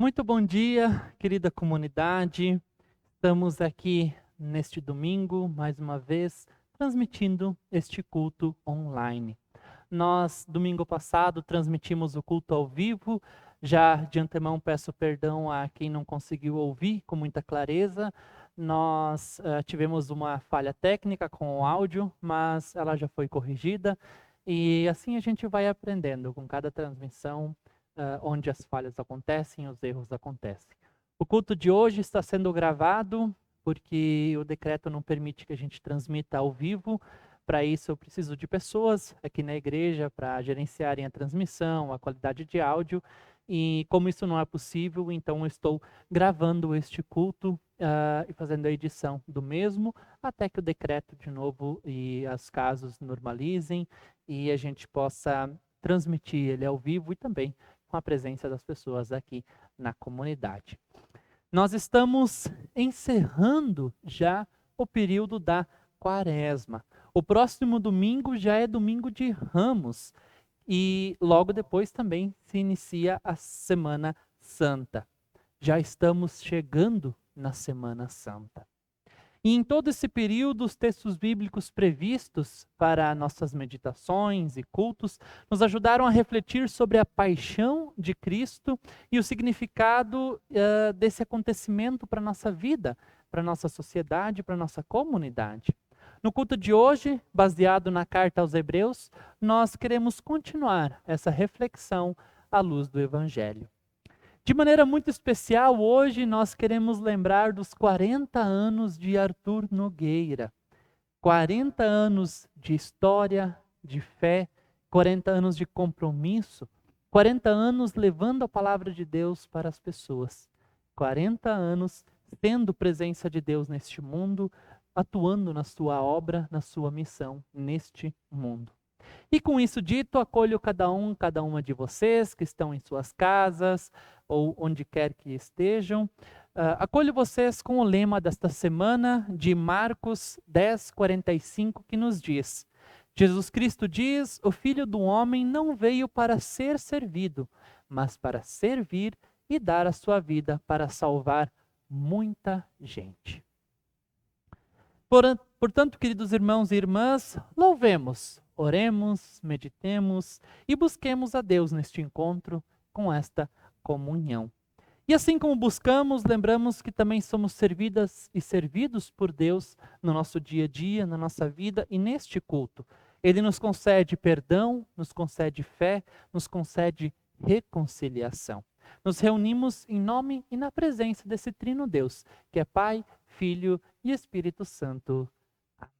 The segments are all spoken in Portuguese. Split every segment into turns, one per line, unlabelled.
Muito bom dia, querida comunidade. Estamos aqui neste domingo, mais uma vez, transmitindo este culto online. Nós, domingo passado, transmitimos o culto ao vivo. Já de antemão peço perdão a quem não conseguiu ouvir com muita clareza. Nós tivemos uma falha técnica com o áudio, mas ela já foi corrigida. E assim a gente vai aprendendo com cada transmissão, onde as falhas acontecem, os erros acontecem. O culto de hoje está sendo gravado porque o decreto não permite que a gente transmita ao vivo. Para isso, eu preciso de pessoas aqui na igreja para gerenciarem a transmissão, a qualidade de áudio. E como isso não é possível, então eu estou gravando este culto e fazendo a edição do mesmo, até que o decreto de novo e os casos normalizem e a gente possa transmitir ele ao vivo e também com a presença das pessoas aqui na comunidade. Nós estamos encerrando já o período da Quaresma. O próximo domingo já é domingo de Ramos e logo depois também se inicia a Semana Santa. Já estamos chegando na Semana Santa. E em todo esse período, os textos bíblicos previstos para nossas meditações e cultos nos ajudaram a refletir sobre a paixão de Cristo e o significado desse acontecimento para a nossa vida, para a nossa sociedade, para a nossa comunidade. No culto de hoje, baseado na carta aos Hebreus, nós queremos continuar essa reflexão à luz do Evangelho. De maneira muito especial, hoje nós queremos lembrar dos 40 anos de Arthur Nogueira. 40 anos de história, de fé, 40 anos de compromisso, 40 anos levando a palavra de Deus para as pessoas. 40 anos tendo presença de Deus neste mundo, atuando na sua obra, na sua missão neste mundo. E com isso dito, acolho cada uma de vocês que estão em suas casas ou onde quer que estejam. Acolho vocês com o lema desta semana de Marcos 10:45, que nos diz: Jesus Cristo diz, o Filho do Homem não veio para ser servido, mas para servir e dar a sua vida para salvar muita gente. Portanto, queridos irmãos e irmãs, louvemos, oremos, meditemos e busquemos a Deus neste encontro com esta comunhão. E assim como buscamos, lembramos que também somos servidas e servidos por Deus no nosso dia a dia, na nossa vida e neste culto. Ele nos concede perdão, nos concede fé, nos concede reconciliação. Nos reunimos em nome e na presença desse Trino Deus, que é Pai, Filho e Espírito Santo. Amém.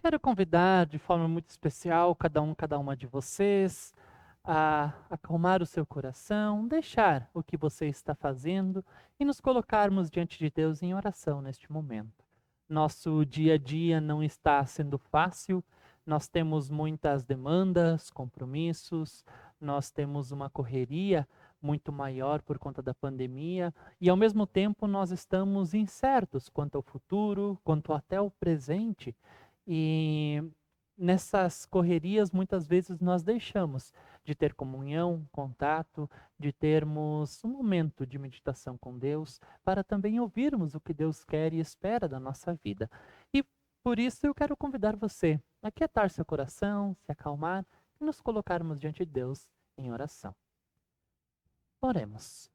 Quero convidar de forma muito especial cada uma de vocês a acalmar o seu coração, deixar o que você está fazendo e nos colocarmos diante de Deus em oração neste momento. Nosso dia a dia não está sendo fácil, nós temos muitas demandas, compromissos, nós temos uma correria muito maior por conta da pandemia e ao mesmo tempo nós estamos incertos quanto ao futuro, quanto até ao presente. E nessas correrias, muitas vezes nós deixamos de ter comunhão, contato, de termos um momento de meditação com Deus, para também ouvirmos o que Deus quer e espera da nossa vida. E por isso eu quero convidar você a aquietar seu coração, se acalmar e nos colocarmos diante de Deus em oração. Oremos.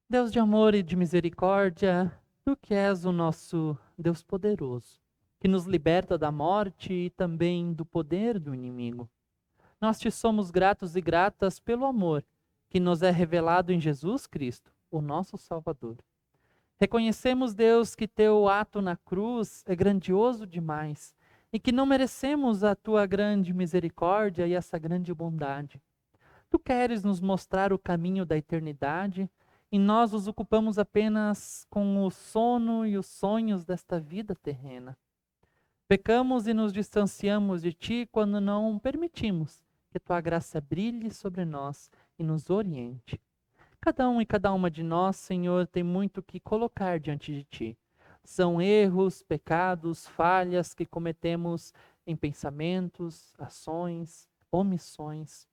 Deus de amor e de misericórdia, Tu que és o nosso Deus poderoso, que nos liberta da morte e também do poder do inimigo. Nós te somos gratos e gratas pelo amor que nos é revelado em Jesus Cristo, o nosso Salvador. Reconhecemos, Deus, que teu ato na cruz é grandioso demais e que não merecemos a tua grande misericórdia e essa grande bondade. Tu queres nos mostrar o caminho da eternidade e nós nos ocupamos apenas com o sono e os sonhos desta vida terrena. Pecamos e nos distanciamos de ti quando não permitimos que tua graça brilhe sobre nós e nos oriente. Cada um e cada uma de nós, Senhor, tem muito que colocar diante de ti. São erros, pecados, falhas que cometemos em pensamentos, ações, omissões.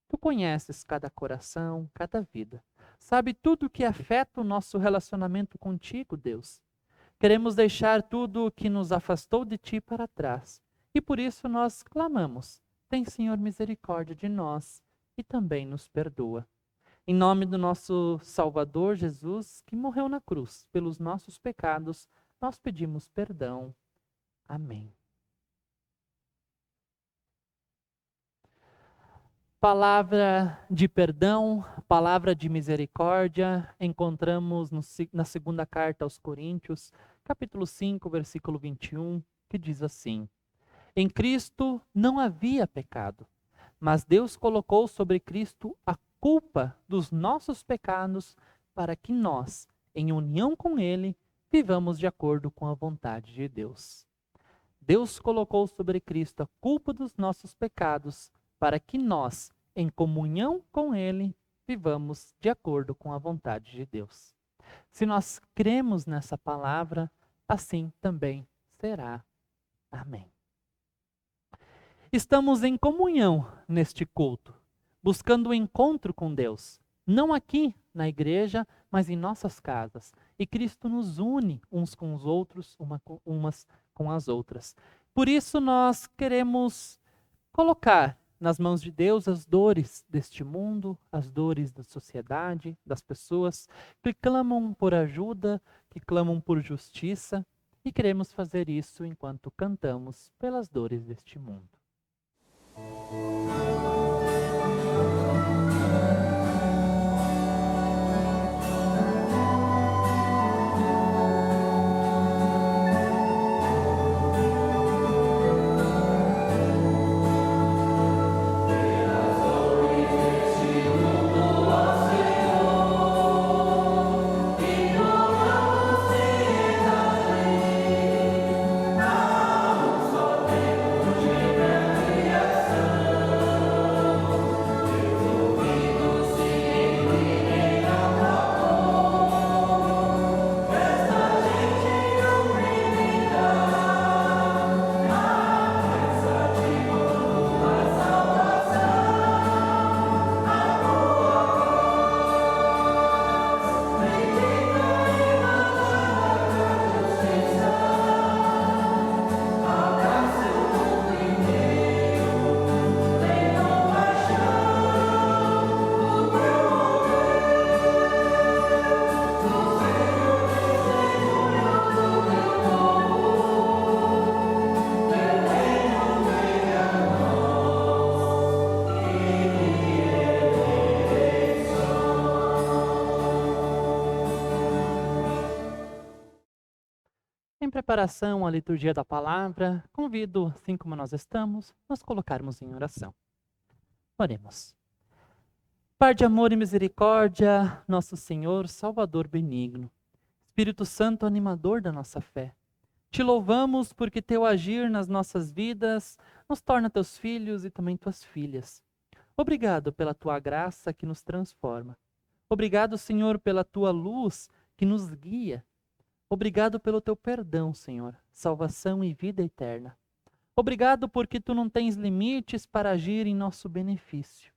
Tu conheces cada coração, cada vida. Sabe tudo o que afeta o nosso relacionamento contigo, Deus. Queremos deixar tudo o que nos afastou de ti para trás. E por isso nós clamamos. Tem, Senhor, misericórdia de nós e também nos perdoa. Em nome do nosso Salvador Jesus, que morreu na cruz pelos nossos pecados, nós pedimos perdão. Amém. Palavra de perdão, palavra de misericórdia, encontramos na segunda carta aos Coríntios, capítulo 5, versículo 21, que diz assim: Em Cristo não havia pecado, mas Deus colocou sobre Cristo a culpa dos nossos pecados para que nós, em união com Ele, vivamos de acordo com a vontade de Deus. Deus colocou sobre Cristo a culpa dos nossos pecados para que nós, em comunhão com Ele, vivamos de acordo com a vontade de Deus. Se nós cremos nessa palavra, assim também será. Amém. Estamos em comunhão neste culto, buscando o encontro com Deus, não aqui na igreja, mas em nossas casas. E Cristo nos une uns com os outros, umas com as outras. Por isso nós queremos colocar nas mãos de Deus as dores deste mundo, as dores da sociedade, das pessoas que clamam por ajuda, que clamam por justiça, e queremos fazer isso enquanto cantamos pelas dores deste mundo. Em preparação à liturgia da palavra, convido, assim como nós estamos, nos colocarmos em oração. Oremos. Pai de amor e misericórdia, nosso Senhor, Salvador benigno, Espírito Santo animador da nossa fé, te louvamos porque teu agir nas nossas vidas nos torna teus filhos e também tuas filhas. Obrigado pela tua graça que nos transforma. Obrigado, Senhor, pela tua luz que nos guia. Obrigado pelo teu perdão, Senhor, salvação e vida eterna. Obrigado porque tu não tens limites para agir em nosso benefício.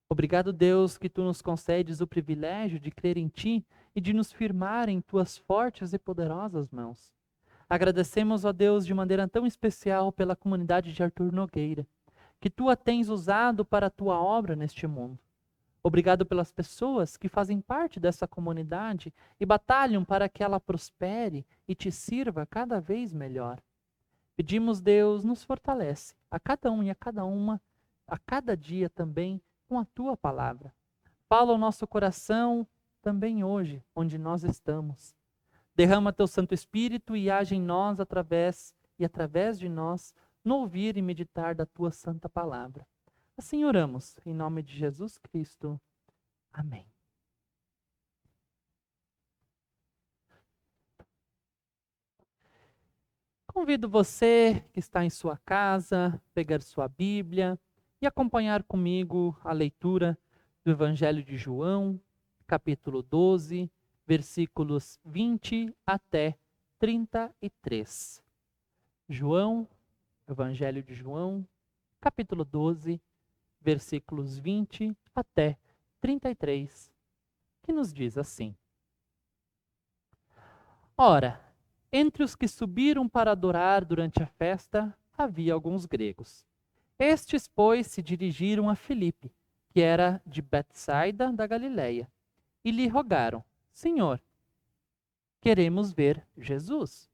Obrigado, Deus, que tu nos concedes o privilégio de crer em ti e de nos firmar em tuas fortes e poderosas mãos. Agradecemos, ó Deus, de maneira tão especial pela comunidade de Arthur Nogueira, que tu a tens usado para a tua obra neste mundo. Obrigado pelas pessoas que fazem parte dessa comunidade e batalham para que ela prospere e te sirva cada vez melhor. Pedimos, Deus, nos fortalece, a cada um e a cada uma, a cada dia também, com a tua palavra. Fala ao nosso coração também hoje, onde nós estamos. Derrama teu Santo Espírito e age em nós através de nós, no ouvir e meditar da tua santa palavra. Assim oramos, em nome de Jesus Cristo. Amém. Convido você que está em sua casa, pegar sua Bíblia e acompanhar comigo a leitura do Evangelho de João, capítulo 12, versículos 20 até 33. Evangelho de João, capítulo 12, versículos 20 até 33, que nos diz assim: Ora, entre os que subiram para adorar durante a festa, havia alguns gregos. Estes, pois, se dirigiram a Filipe, que era de Betsaida da Galileia, e lhe rogaram: Senhor, queremos ver Jesus.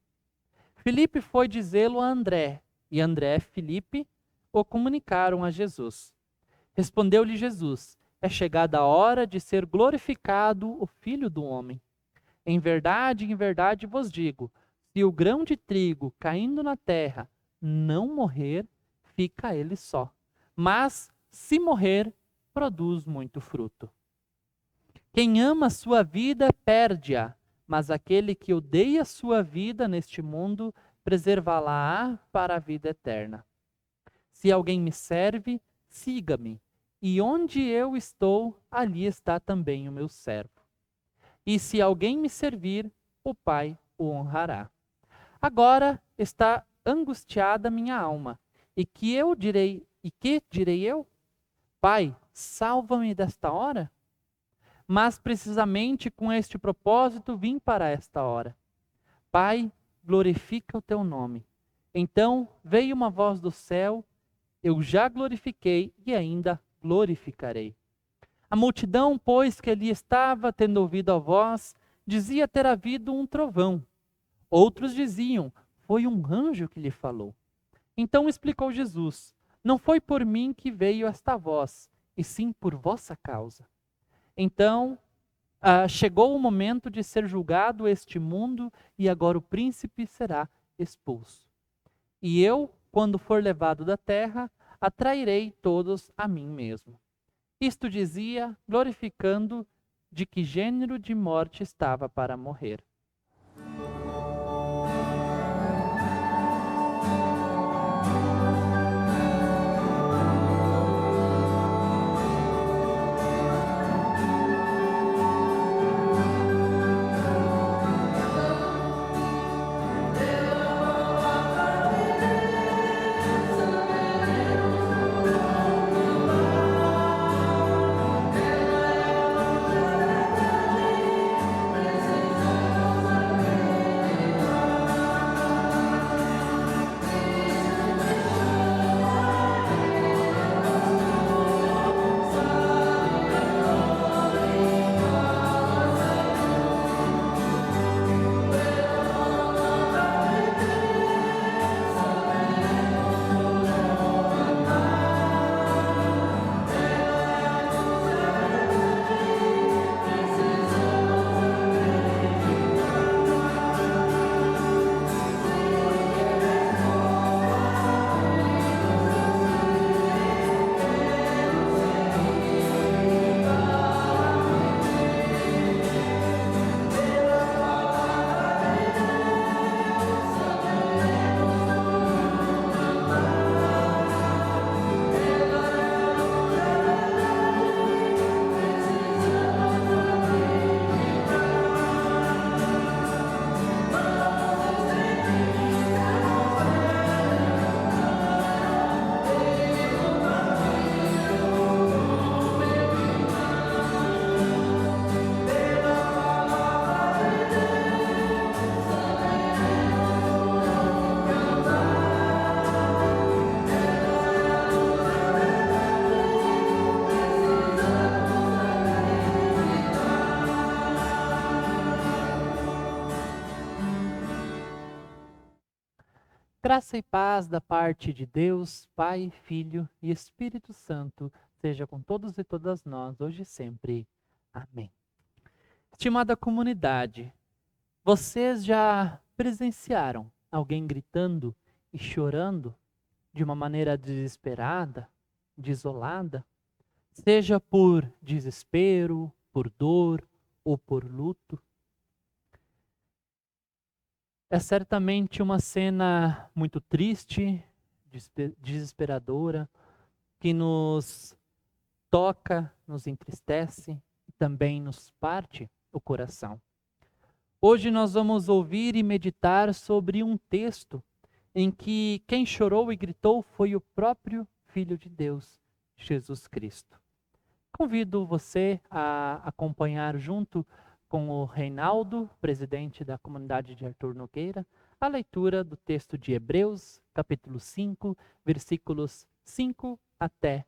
Filipe foi dizê-lo a André, e André e Filipe o comunicaram a Jesus. Respondeu-lhe Jesus: É chegada a hora de ser glorificado o Filho do Homem. Em verdade vos digo, se o grão de trigo caindo na terra não morrer, fica ele só. Mas, se morrer, produz muito fruto. Quem ama a sua vida, perde-a, mas aquele que odeia a sua vida neste mundo, preservá-la-á para a vida eterna. Se alguém me serve, siga-me, e onde eu estou, ali está também o meu servo. E se alguém me servir, o Pai o honrará. Agora está angustiada minha alma, e que direi eu? Pai, salva-me desta hora? Mas precisamente com este propósito vim para esta hora. Pai, glorifica o teu nome. Então veio uma voz do céu: eu já glorifiquei e ainda glorificarei. A multidão, pois, que ali estava, tendo ouvido a voz, dizia ter havido um trovão. Outros diziam: foi um anjo que lhe falou. Então explicou Jesus: não foi por mim que veio esta voz, e sim por vossa causa. Então chegou o momento de ser julgado este mundo, e agora o príncipe será expulso. E eu, quando for levado da terra, atrairei todos a mim mesmo. Isto dizia, glorificando de que gênero de morte estava para morrer. Graça e paz da parte de Deus, Pai, Filho e Espírito Santo, seja com todos e todas nós, hoje e sempre. Amém. Estimada comunidade, vocês já presenciaram alguém gritando e chorando de uma maneira desesperada, desolada? Seja por desespero, por dor ou por luto? É certamente uma cena muito triste, desesperadora, que nos toca, nos entristece e também nos parte o coração. Hoje nós vamos ouvir e meditar sobre um texto em que quem chorou e gritou foi o próprio Filho de Deus, Jesus Cristo. Convido você a acompanhar junto com o Reinaldo, presidente da comunidade de Arthur Nogueira, a leitura do texto de Hebreus, capítulo 5, versículos 5 até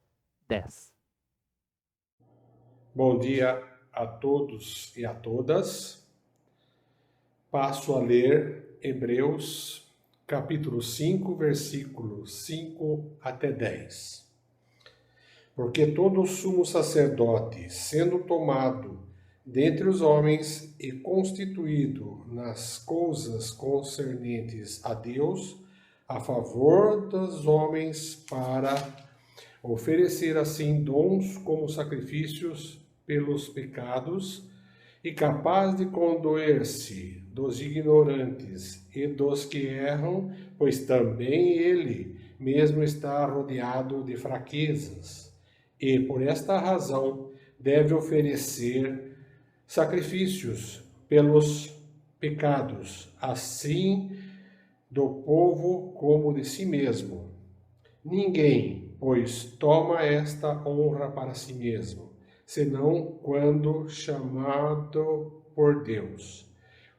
10.
Bom dia a todos e a todas. Passo a ler Hebreus, capítulo 5, versículos 5 até 10. Porque todo sumo sacerdote, sendo tomado dentre os homens e constituído nas coisas concernentes a Deus, a favor dos homens, para oferecer assim dons como sacrifícios pelos pecados, e capaz de condoer-se dos ignorantes e dos que erram, pois também ele mesmo está rodeado de fraquezas, e por esta razão deve oferecer sacrifícios pelos pecados, assim do povo como de si mesmo. Ninguém, pois, toma esta honra para si mesmo, senão quando chamado por Deus,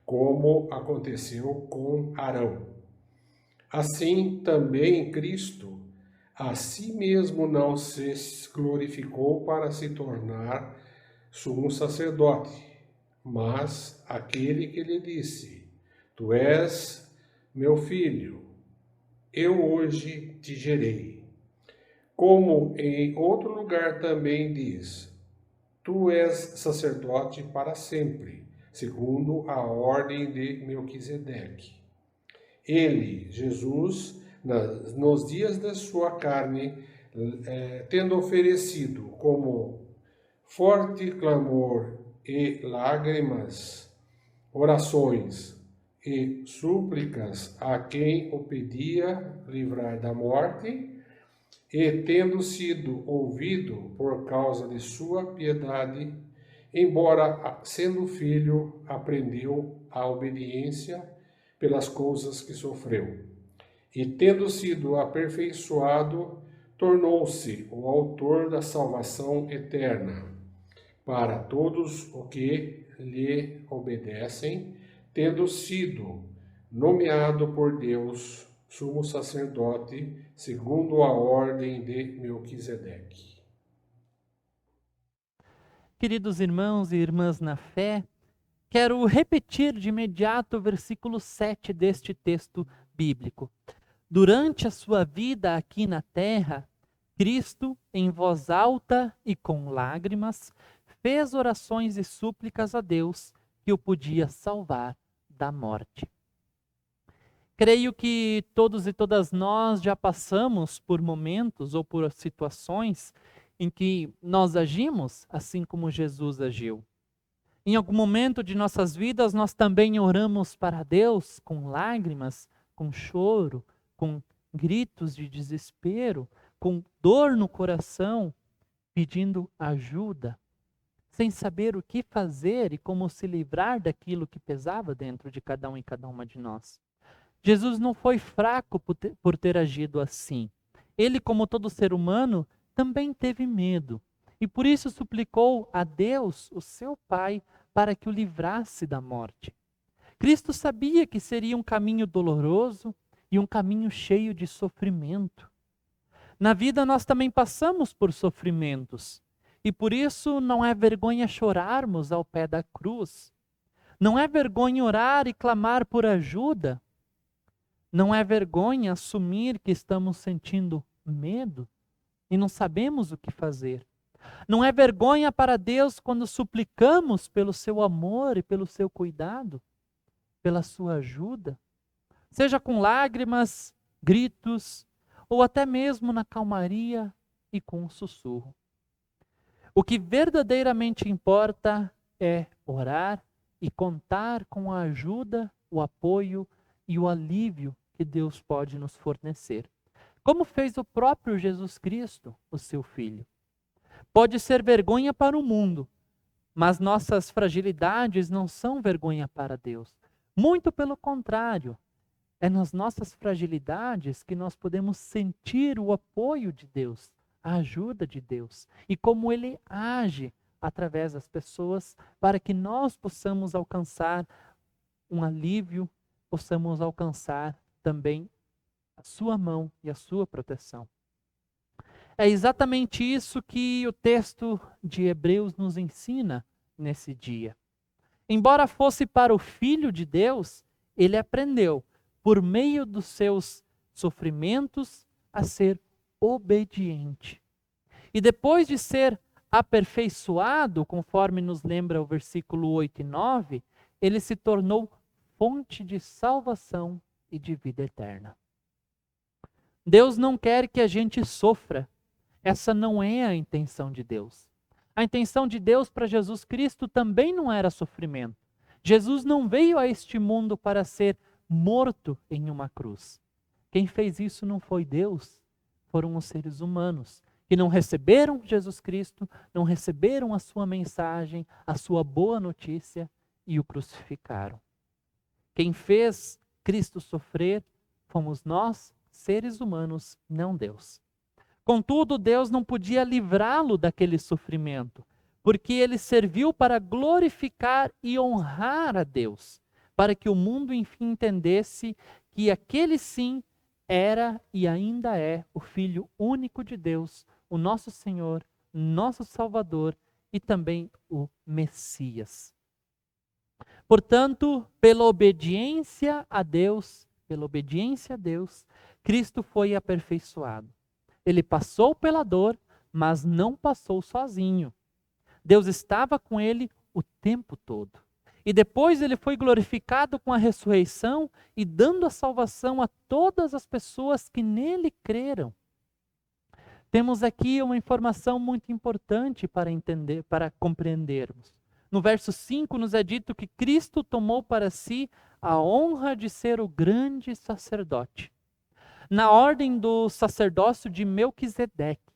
como aconteceu com Arão. Assim também Cristo a si mesmo não se glorificou para se tornar sumo sacerdote, mas aquele que lhe disse: Tu és meu filho, eu hoje te gerei. Como em outro lugar também diz: Tu és sacerdote para sempre, segundo a ordem de Melquisedeque. Ele, Jesus, nos dias da sua carne, tendo oferecido como forte clamor e lágrimas, orações e súplicas a quem o pedia livrar da morte, e tendo sido ouvido por causa de sua piedade, embora sendo filho, aprendeu a obediência pelas coisas que sofreu. E tendo sido aperfeiçoado, tornou-se o autor da salvação eterna para todos os que lhe obedecem, tendo sido nomeado por Deus sumo sacerdote, segundo a ordem de Melquisedeque.
Queridos irmãos e irmãs na fé, quero repetir de imediato o versículo 7 deste texto bíblico. Durante a sua vida aqui na terra, Cristo, em voz alta e com lágrimas, fez orações e súplicas a Deus que o podia salvar da morte. Creio que todos e todas nós já passamos por momentos ou por situações em que nós agimos assim como Jesus agiu. Em algum momento de nossas vidas, nós também oramos para Deus com lágrimas, com choro, com gritos de desespero, com dor no coração, pedindo ajuda, sem saber o que fazer e como se livrar daquilo que pesava dentro de cada um e cada uma de nós. Jesus não foi fraco por ter agido assim. Ele, como todo ser humano, também teve medo. E por isso suplicou a Deus, o seu Pai, para que o livrasse da morte. Cristo sabia que seria um caminho doloroso e um caminho cheio de sofrimento. Na vida nós também passamos por sofrimentos. E por isso não é vergonha chorarmos ao pé da cruz. Não é vergonha orar e clamar por ajuda. Não é vergonha assumir que estamos sentindo medo e não sabemos o que fazer. Não é vergonha para Deus quando suplicamos pelo seu amor e pelo seu cuidado, pela sua ajuda, seja com lágrimas, gritos, ou até mesmo na calmaria e com um sussurro. O que verdadeiramente importa é orar e contar com a ajuda, o apoio e o alívio que Deus pode nos fornecer. Como fez o próprio Jesus Cristo, o seu Filho. Pode ser vergonha para o mundo, mas nossas fragilidades não são vergonha para Deus. Muito pelo contrário, é nas nossas fragilidades que nós podemos sentir o apoio de Deus, a ajuda de Deus e como Ele age através das pessoas para que nós possamos alcançar um alívio, possamos alcançar também a sua mão e a sua proteção. É exatamente isso que o texto de Hebreus nos ensina nesse dia. Embora fosse para o Filho de Deus, ele aprendeu, por meio dos seus sofrimentos, a ser obediente. E depois de ser aperfeiçoado, conforme nos lembra o versículo 8 e 9, ele se tornou fonte de salvação e de vida eterna. Deus não quer que a gente sofra. Essa não é a intenção de Deus. A intenção de Deus para Jesus Cristo também não era sofrimento. Jesus não veio a este mundo para ser morto em uma cruz. Quem fez isso não foi Deus, foram os seres humanos, que não receberam Jesus Cristo, não receberam a sua mensagem, a sua boa notícia e o crucificaram. Quem fez Cristo sofrer fomos nós, seres humanos, não Deus. Contudo, Deus não podia livrá-lo daquele sofrimento, porque ele serviu para glorificar e honrar a Deus, para que o mundo enfim entendesse que aquele sim era e ainda é o Filho único de Deus, o nosso Senhor, nosso Salvador e também o Messias. Portanto, pela obediência a Deus, Cristo foi aperfeiçoado. Ele passou pela dor, mas não passou sozinho. Deus estava com ele o tempo todo. E depois ele foi glorificado com a ressurreição e dando a salvação a todas as pessoas que nele creram. Temos aqui uma informação muito importante para entender, para compreendermos. No verso 5 nos é dito que Cristo tomou para si a honra de ser o grande sacerdote, na ordem do sacerdócio de Melquisedeque.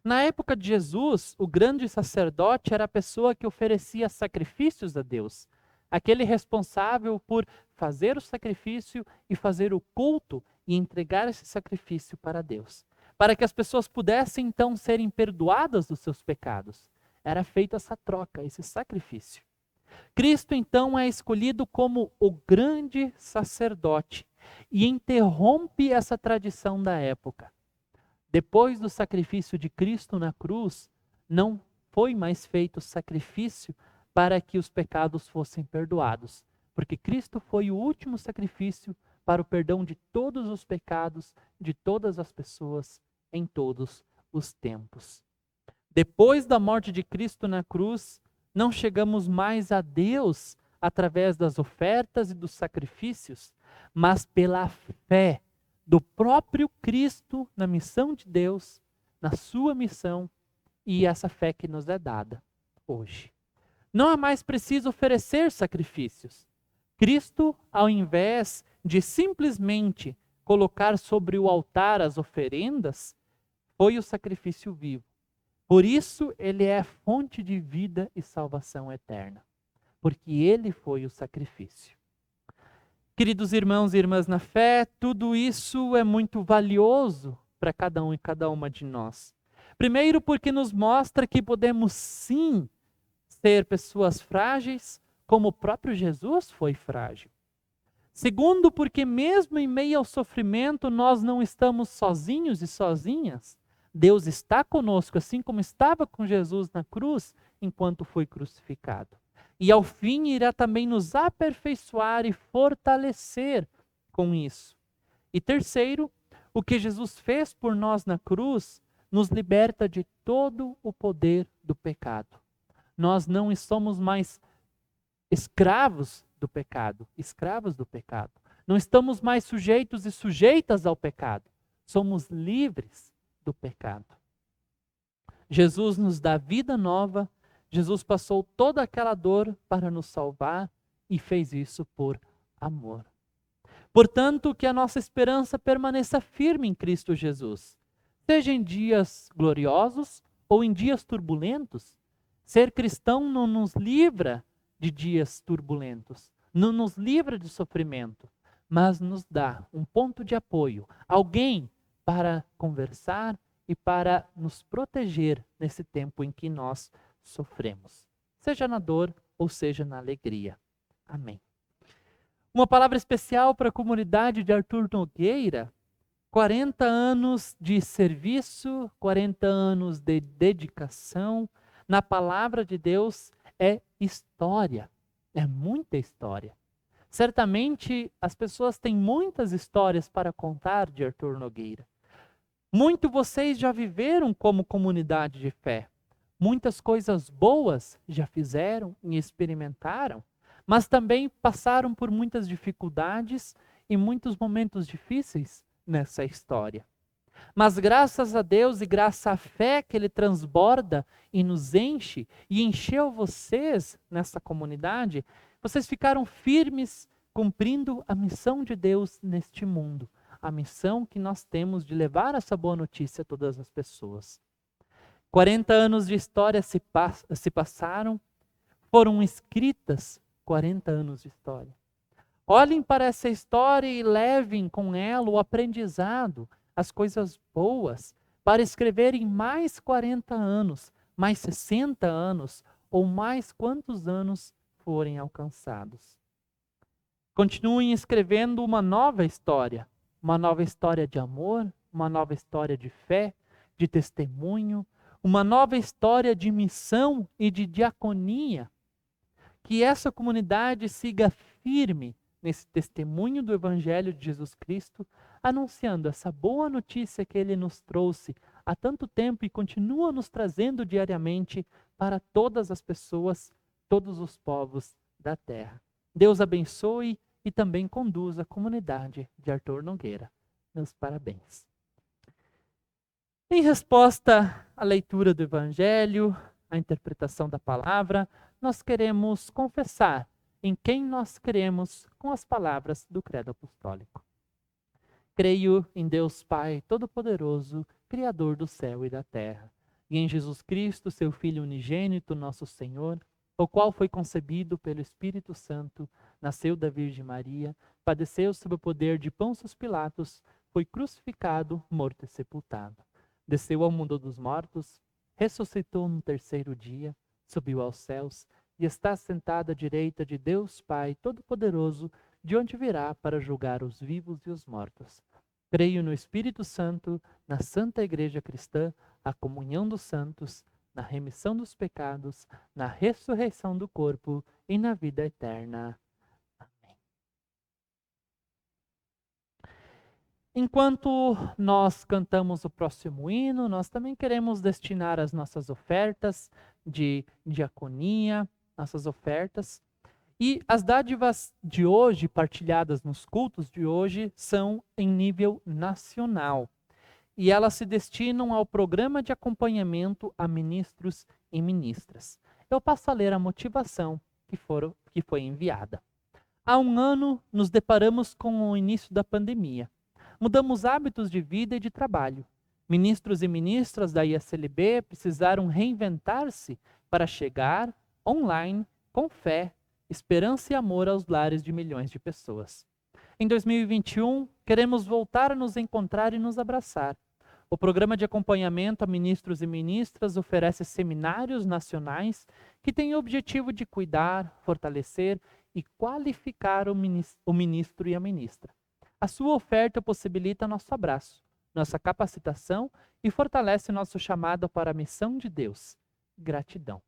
Na época de Jesus, o grande sacerdote era a pessoa que oferecia sacrifícios a Deus, aquele responsável por fazer o sacrifício e fazer o culto e entregar esse sacrifício para Deus, para que as pessoas pudessem então serem perdoadas dos seus pecados. Era feita essa troca, esse sacrifício. Cristo então é escolhido como o grande sacerdote e interrompe essa tradição da época. Depois do sacrifício de Cristo na cruz, não foi mais feito sacrifício para que os pecados fossem perdoados, porque Cristo foi o último sacrifício para o perdão de todos os pecados de todas as pessoas em todos os tempos. Depois da morte de Cristo na cruz, não chegamos mais a Deus através das ofertas e dos sacrifícios, mas pela fé do próprio Cristo na missão de Deus, na sua missão, e essa fé que nos é dada hoje. Não é mais preciso oferecer sacrifícios. Cristo, ao invés de simplesmente colocar sobre o altar as oferendas, foi o sacrifício vivo. Por isso, ele é fonte de vida e salvação eterna, porque ele foi o sacrifício. Queridos irmãos e irmãs na fé, tudo isso é muito valioso para cada um e cada uma de nós. Primeiro, porque nos mostra que podemos sim ser pessoas frágeis, como o próprio Jesus foi frágil. Segundo, porque mesmo em meio ao sofrimento, nós não estamos sozinhos e sozinhas. Deus está conosco, assim como estava com Jesus na cruz, enquanto foi crucificado. E ao fim irá também nos aperfeiçoar e fortalecer com isso. E terceiro, o que Jesus fez por nós na cruz nos liberta de todo o poder do pecado. Nós não somos mais escravos do pecado. Não estamos mais sujeitos e sujeitas ao pecado. Somos livres do pecado. Jesus nos dá vida nova. Jesus passou toda aquela dor para nos salvar e fez isso por amor. Portanto, que a nossa esperança permaneça firme em Cristo Jesus. Seja em dias gloriosos ou em dias turbulentos, ser cristão não nos livra de dias turbulentos, não nos livra de sofrimento, mas nos dá um ponto de apoio, alguém para conversar e para nos proteger nesse tempo em que nós sofremos, seja na dor ou seja na alegria. Amém. Uma palavra especial para a comunidade de Arthur Nogueira. 40 anos de serviço, 40 anos de dedicação na palavra de Deus é história, é muita história. Certamente as pessoas têm muitas histórias para contar de Arthur Nogueira. Muito vocês já viveram como comunidade de fé. Muitas coisas boas já fizeram e experimentaram, mas também passaram por muitas dificuldades e muitos momentos difíceis nessa história. Mas graças a Deus e graças à fé que Ele transborda e nos enche, e encheu vocês nessa comunidade, vocês ficaram firmes cumprindo a missão de Deus neste mundo. A missão que nós temos de levar essa boa notícia a todas as pessoas. 40 anos de história se passaram, foram escritas 40 anos de história. Olhem para essa história e levem com ela o aprendizado, as coisas boas, para escreverem mais 40 anos, mais 60 anos, ou mais quantos anos forem alcançados. Continuem escrevendo uma nova história de amor, uma nova história de fé, de testemunho, uma nova história de missão e de diaconia. Que essa comunidade siga firme nesse testemunho do Evangelho de Jesus Cristo, anunciando essa boa notícia que Ele nos trouxe há tanto tempo e continua nos trazendo diariamente para todas as pessoas, todos os povos da terra. Deus abençoe e também conduza a comunidade de Arthur Nogueira. Meus parabéns. Em resposta à leitura do Evangelho, à interpretação da palavra, nós queremos confessar em quem nós cremos com as palavras do Credo Apostólico. Creio em Deus Pai Todo-Poderoso, Criador do céu e da terra, e em Jesus Cristo, seu Filho unigênito, nosso Senhor, o qual foi concebido pelo Espírito Santo, nasceu da Virgem Maria, padeceu sob o poder de Pôncio Pilatos, foi crucificado, morto e sepultado. Desceu ao mundo dos mortos, ressuscitou no terceiro dia, subiu aos céus e está sentado à direita de Deus Pai Todo-Poderoso, de onde virá para julgar os vivos e os mortos. Creio no Espírito Santo, na Santa Igreja Cristã, a comunhão dos santos, na remissão dos pecados, na ressurreição do corpo e na vida eterna. Amém. Enquanto nós cantamos o próximo hino, nós também queremos destinar as nossas ofertas de diaconia, nossas ofertas. E as dádivas de hoje, partilhadas nos cultos de hoje, são em nível nacional. E elas se destinam ao programa de acompanhamento a ministros e ministras. Eu passo a ler a motivação que foi enviada. Há um ano, nos deparamos com o início da pandemia. Mudamos hábitos de vida e de trabalho. Ministros e ministras da ISLB precisaram reinventar-se para chegar online com fé, esperança e amor aos lares de milhões de pessoas. Em 2021, queremos voltar a nos encontrar e nos abraçar. O programa de acompanhamento a ministros e ministras oferece seminários nacionais que têm o objetivo de cuidar, fortalecer e qualificar o ministro e a ministra. A sua oferta possibilita nosso abraço, nossa capacitação e fortalece nosso chamado para a missão de Deus. Gratidão.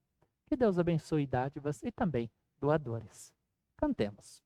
Que Deus abençoe dádivas e também doadores. Cantemos.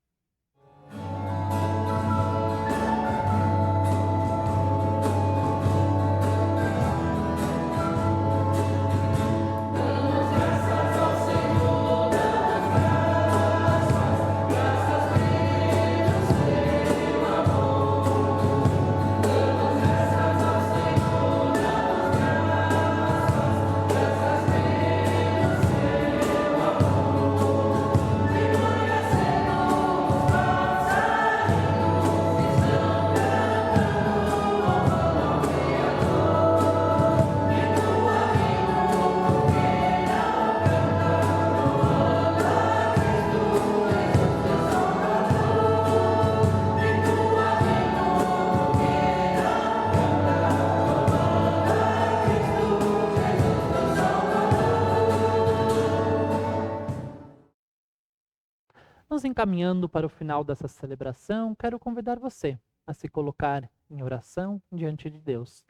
nos encaminhando para o final dessa celebração, quero convidar você a se colocar em oração diante de Deus.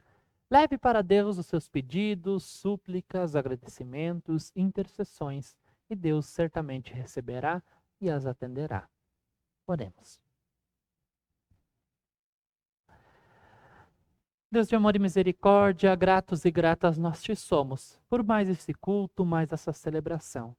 Leve para Deus os seus pedidos, súplicas, agradecimentos, intercessões, e Deus certamente receberá e as atenderá. Oremos. Deus de amor e misericórdia, gratos e gratas nós te somos, por mais esse culto, mais essa celebração.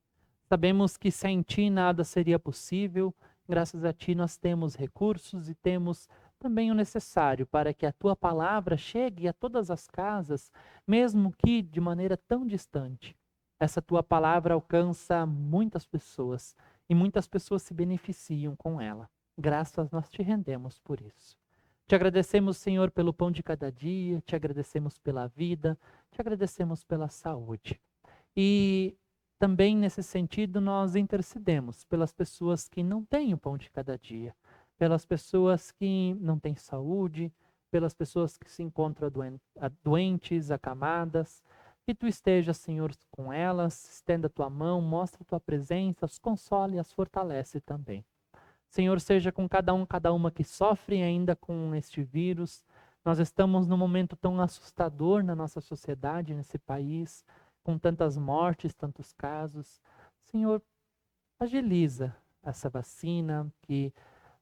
Sabemos que sem ti nada seria possível, graças a ti nós temos recursos e temos também o necessário para que a tua palavra chegue a todas as casas, mesmo que de maneira tão distante. Essa tua palavra alcança muitas pessoas e muitas pessoas se beneficiam com ela. Graças nós te rendemos por isso. Te agradecemos, Senhor, pelo pão de cada dia, te agradecemos pela vida, te agradecemos pela saúde. E também nesse sentido nós intercedemos pelas pessoas que não têm o pão de cada dia, pelas pessoas que não têm saúde, pelas pessoas que se encontram doentes, acamadas. Que tu estejas, Senhor, com elas, estenda a tua mão, mostra a tua presença, as console e as fortalece também. Senhor, seja com cada uma que sofre ainda com este vírus. Nós estamos num momento tão assustador na nossa sociedade, nesse país, com tantas mortes, tantos casos. Senhor, agiliza essa vacina, que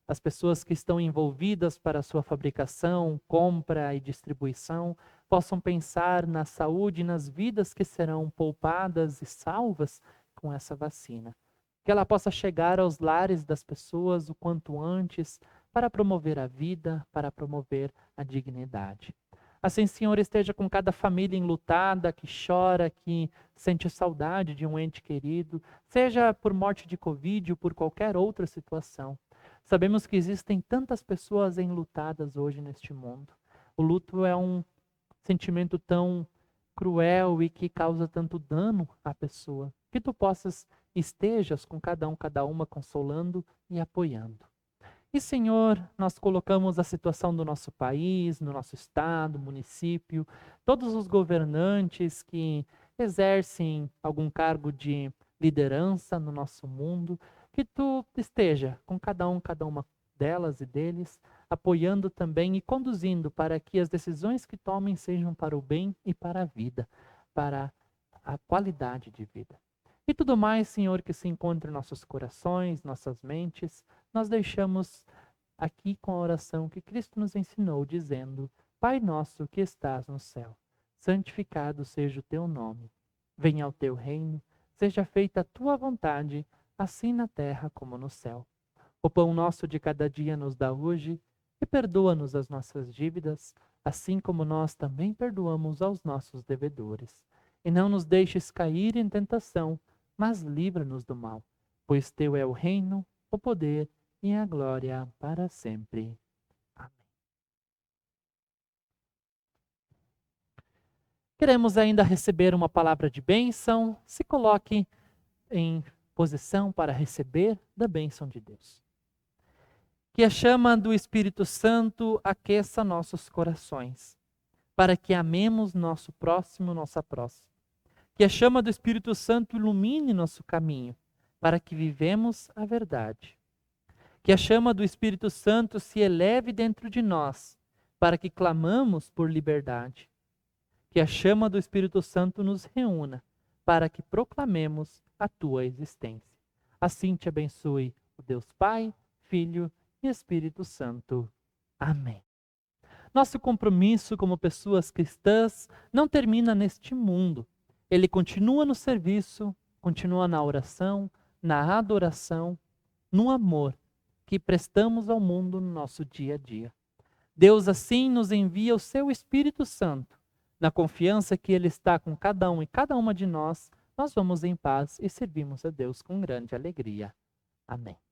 as pessoas que estão envolvidas para a sua fabricação, compra e distribuição, possam pensar na saúde e nas vidas que serão poupadas e salvas com essa vacina. Que ela possa chegar aos lares das pessoas o quanto antes, para promover a vida, para promover a dignidade. Assim, Senhor, esteja com cada família enlutada, que chora, que sente saudade de um ente querido, seja por morte de Covid ou por qualquer outra situação. Sabemos que existem tantas pessoas enlutadas hoje neste mundo. O luto é um sentimento tão cruel e que causa tanto dano à pessoa. Que tu estejas com cada uma consolando e apoiando. E, Senhor, nós colocamos a situação do nosso país, no nosso estado, município, todos os governantes que exercem algum cargo de liderança no nosso mundo, que tu esteja com cada uma delas e deles, apoiando também e conduzindo para que as decisões que tomem sejam para o bem e para a vida, para a qualidade de vida. E tudo mais, Senhor, que se encontra em nossos corações, nossas mentes, nós deixamos aqui com a oração que Cristo nos ensinou, dizendo: Pai nosso que estás no céu, santificado seja o teu nome. Venha o teu reino, seja feita a tua vontade, assim na terra como no céu. O pão nosso de cada dia nos dá hoje, e perdoa-nos as nossas dívidas, assim como nós também perdoamos aos nossos devedores. E não nos deixes cair em tentação, mas livra-nos do mal, pois teu é o reino, o poder e a glória para sempre. Amém. Queremos ainda receber uma palavra de bênção. Se coloque em posição para receber da bênção de Deus. Que a chama do Espírito Santo aqueça nossos corações, para que amemos nosso próximo, nossa próxima. Que a chama do Espírito Santo ilumine nosso caminho, para que vivemos a verdade. Que a chama do Espírito Santo se eleve dentro de nós, para que clamamos por liberdade. Que a chama do Espírito Santo nos reúna, para que proclamemos a tua existência. Assim te abençoe o Deus Pai, Filho e Espírito Santo. Amém. Nosso compromisso como pessoas cristãs não termina neste mundo. Ele continua no serviço, continua na oração, na adoração, no amor que prestamos ao mundo no nosso dia a dia. Deus assim nos envia o seu Espírito Santo. Na confiança que Ele está com cada um e cada uma de nós, nós vamos em paz e servimos a Deus com grande alegria. Amém.